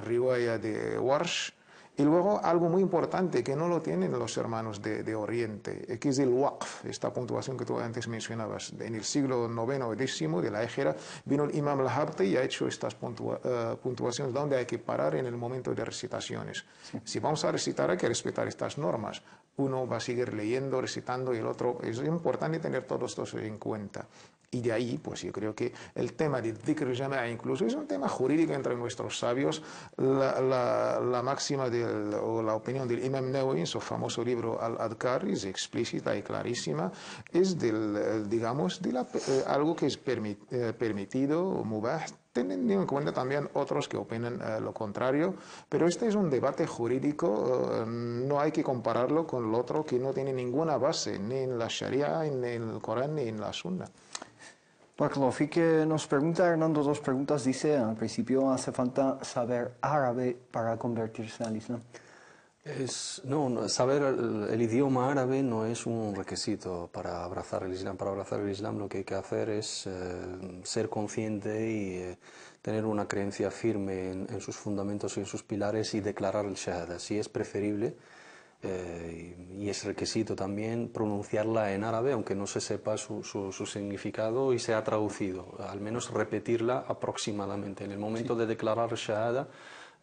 riwaya de Warsh, y luego algo muy importante que no lo tienen los hermanos de Oriente, que es el waqf, esta puntuación que tú antes mencionabas. En el siglo IX o X de la Égira vino el Imam al-Habti y ha hecho estas puntuaciones donde hay que parar en el momento de recitaciones. Sí. Si vamos a recitar hay que respetar estas normas. Uno va a seguir leyendo, recitando, y el otro. Es importante tener todo esto en cuenta. Y de ahí, pues yo creo que el tema de dhikr jama'a incluso es un tema jurídico entre nuestros sabios. La máxima o la opinión del Imam Nawawi en su famoso libro Al-Adhkar es explícita y clarísima. Es digamos, algo que es permitido o mubah, teniendo en cuenta también otros que opinan lo contrario, pero este es un debate jurídico, no hay que compararlo con el otro que no tiene ninguna base, ni en la Sharia, ni en el Corán, ni en la Sunna. Barakallahu que nos pregunta Hernando dos preguntas. Dice, al principio, ¿hace falta saber árabe para convertirse al Islam? No, saber el idioma árabe no es un requisito para abrazar el Islam. Para abrazar el Islam lo que hay que hacer es ser consciente y tener una creencia firme en sus fundamentos y en sus pilares y declarar el shahada. Si es preferible y es requisito también pronunciarla en árabe, aunque no se sepa su significado y sea traducido, al menos repetirla aproximadamente. En el momento de declarar shahada,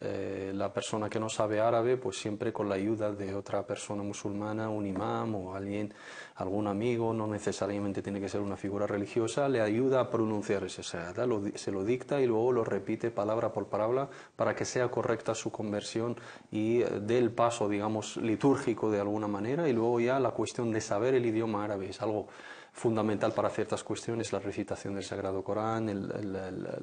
la persona que no sabe árabe, pues siempre con la ayuda de otra persona musulmana, un imam o algún amigo, no necesariamente tiene que ser una figura religiosa, le ayuda a pronunciar ese shahada, se lo dicta y luego lo repite palabra por palabra para que sea correcta su conversión y dé el paso, digamos, litúrgico de alguna manera. Y luego ya la cuestión de saber el idioma árabe es algo fundamental para ciertas cuestiones, la recitación del Sagrado Corán,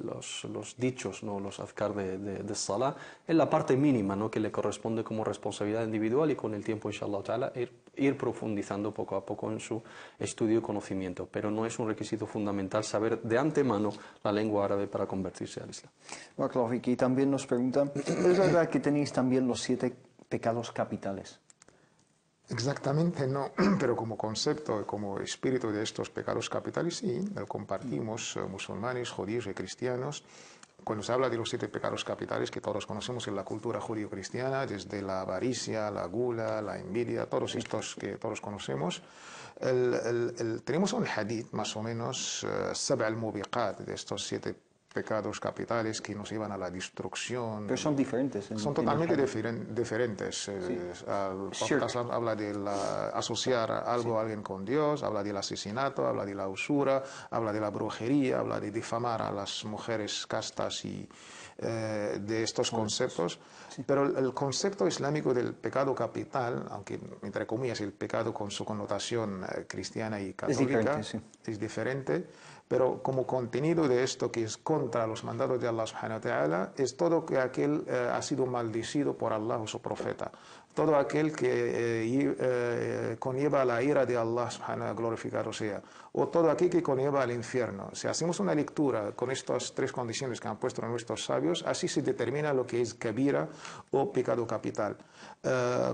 los dichos, ¿no?, los azkar de Salah, en la parte mínima, ¿no?, que le corresponde como responsabilidad individual, y con el tiempo, inshallah ta'ala, ir profundizando poco a poco en su estudio y conocimiento. Pero no es un requisito fundamental saber de antemano la lengua árabe para convertirse al Islam. Bueno, y también nos preguntan, ¿es verdad que tenéis también los 7 pecados capitales? Exactamente no, pero como concepto, como espíritu de estos pecados capitales, sí, lo compartimos musulmanes, judíos y cristianos. Cuando se habla de los 7 pecados capitales que todos conocemos en la cultura judío-cristiana, desde la avaricia, la gula, la envidia, todos estos que todos conocemos, tenemos un hadith más o menos, sab' al-mubiqat, de estos 7 pecados capitales que nos llevan a la destrucción. Pero son diferentes. Son totalmente diferentes. El Profeta habla de asociar algo a alguien con Dios, habla del asesinato, habla de la usura, habla de la brujería, habla de difamar a las mujeres castas y de estos conceptos. Pero el concepto islámico del pecado capital, aunque entre comillas el pecado con su connotación cristiana y católica, es diferente. Pero como contenido de esto que es contra los mandatos de Allah subhanahu wa ta'ala, es todo que aquel ha sido maldecido por Allah o su profeta. Todo aquel que conlleva la ira de Allah subhanahu wa ta'ala, glorificado sea. O todo aquel que conlleva al infierno. Si hacemos una lectura con estas 3 condiciones que han puesto nuestros sabios, así se determina lo que es kabira o pecado capital.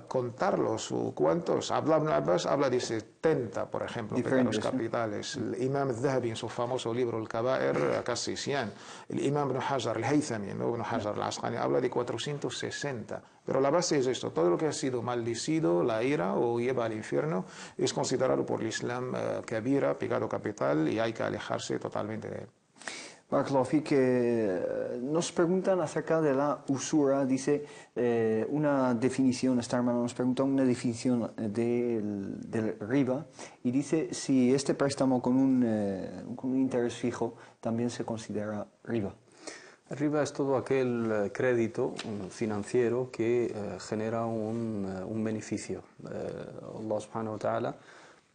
Contarlos, ¿cuántos? Ibn Abbas habla de 70, por ejemplo, pecados capitales. El Imam Dhahabi en su famoso libro El Kaba'ir, casi 100. El Imam Ibn Hajar, el Haythami, ¿no? Ibn Hajar al-Asqalani, habla de 460. Pero la base es esto: todo lo que ha sido maldecido, la ira o lleva al infierno, es considerado por el Islam kabira, pecado capital, y hay que alejarse totalmente de él. Barakallahu, que nos preguntan acerca de la usura, dice una definición, esta hermana nos pregunta una definición del riba, y dice si este préstamo con un interés fijo también se considera riba. El riba es todo aquel crédito financiero que genera un beneficio. Allah subhanahu wa ta'ala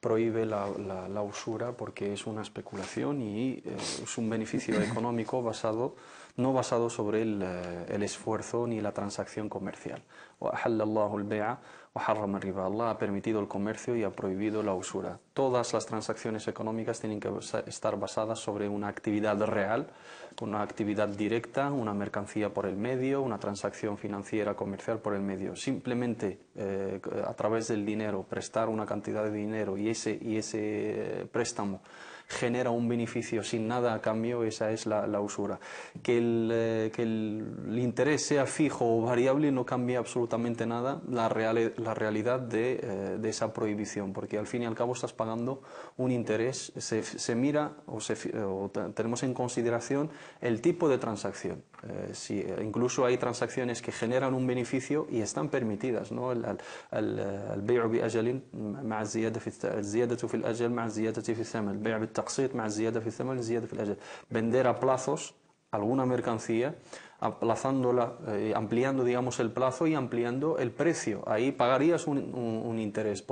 prohíbe la usura porque es una especulación y es un beneficio económico no basado sobre el esfuerzo ni la transacción comercial. Allah ha permitido el comercio y ha prohibido la usura. Todas las transacciones económicas tienen que estar basadas sobre una actividad real, una actividad directa, una mercancía por el medio, una transacción financiera comercial por el medio. Simplemente a través del dinero, prestar una cantidad de dinero y ese préstamo genera un beneficio sin nada a cambio, esa es la usura. Que el interés sea fijo o variable no cambia absolutamente nada la realidad de esa prohibición, porque al fin y al cabo estás pagando un interés, se mira o tenemos en consideración el tipo de transacción. Incluso hay transacciones que generan un beneficio y están permitidas, ¿no? البيع بأجل مع الزيادة في الأجل مع الزيادة في الثمن البيع بالتقسيط مع الزيادة في الثمن الزيادة في الأجل. Vender a plazos alguna mercancía, aplazándola, ampliando, digamos, el plazo y ampliando el precio. Ahí pagarías un interés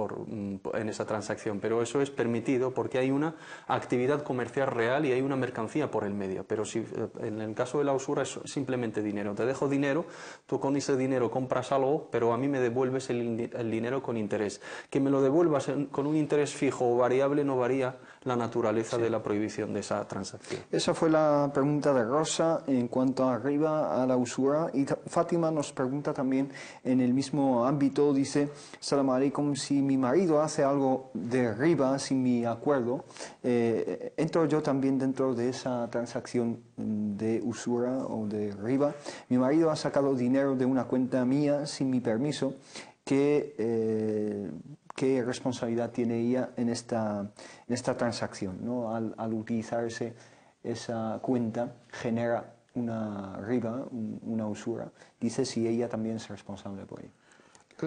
en esa transacción, pero eso es permitido porque hay una actividad comercial real y hay una mercancía por el medio. Pero si en el caso de la usura es simplemente dinero. Te dejo dinero, tú con ese dinero compras algo, pero a mí me devuelves el dinero con interés. Que me lo devuelvas con un interés fijo o variable no varía la naturaleza de la prohibición de esa transacción. Esa fue la pregunta de Rosa en cuanto a riba, a la usura. Y Fátima nos pregunta también en el mismo ámbito, dice: Salam alaikum, si mi marido hace algo de riba sin mi acuerdo, entro yo también dentro de esa transacción de usura o de riba. Mi marido ha sacado dinero de una cuenta mía sin mi permiso. ¿Qué responsabilidad tiene ella en esta transacción, ¿no? Al utilizarse esa cuenta genera una riba, una usura. Dice si ella también es responsable por ello.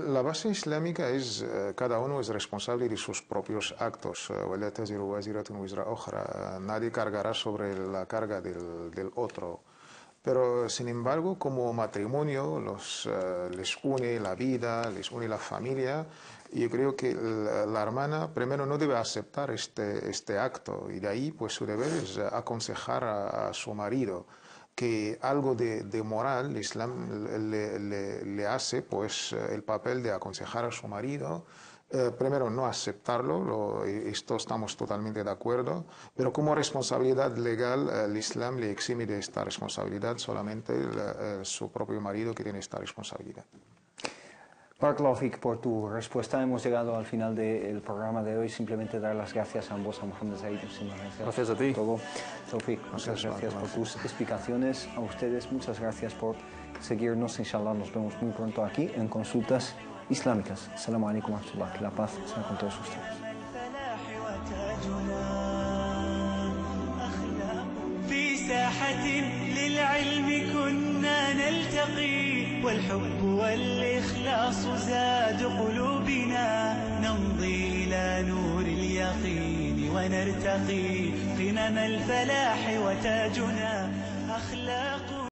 La base islámica es cada uno es responsable de sus propios actos. Nadie cargará sobre la carga del otro. Pero, sin embargo, como matrimonio les une la vida, les une la familia. Yo creo que la hermana primero no debe aceptar este acto, y de ahí pues su deber es aconsejar a su marido que algo de moral. El Islam le hace pues el papel de aconsejar a su marido. Primero, no aceptarlo, esto estamos totalmente de acuerdo, pero como responsabilidad legal el Islam le exime de esta responsabilidad, solamente su propio marido que tiene esta responsabilidad. Barakallahu Fik por tu respuesta. Hemos llegado al final del programa de hoy. Simplemente dar las gracias a ambos, a Mohamed Said. Gracias a ti. Todo. Tawfiq, muchas gracias por tus explicaciones. A ustedes, muchas gracias por seguirnos. Inshallah, nos vemos muy pronto aquí en Consultas Islámicas. Assalamu alaikum wa rahmatullah. Que la paz sea con todos ustedes. في ساحة للعلم كنا نلتقي والحب والإخلاص زاد قلوبنا نمضي إلى نور اليقين ونرتقي قمم الفلاح وتاجنا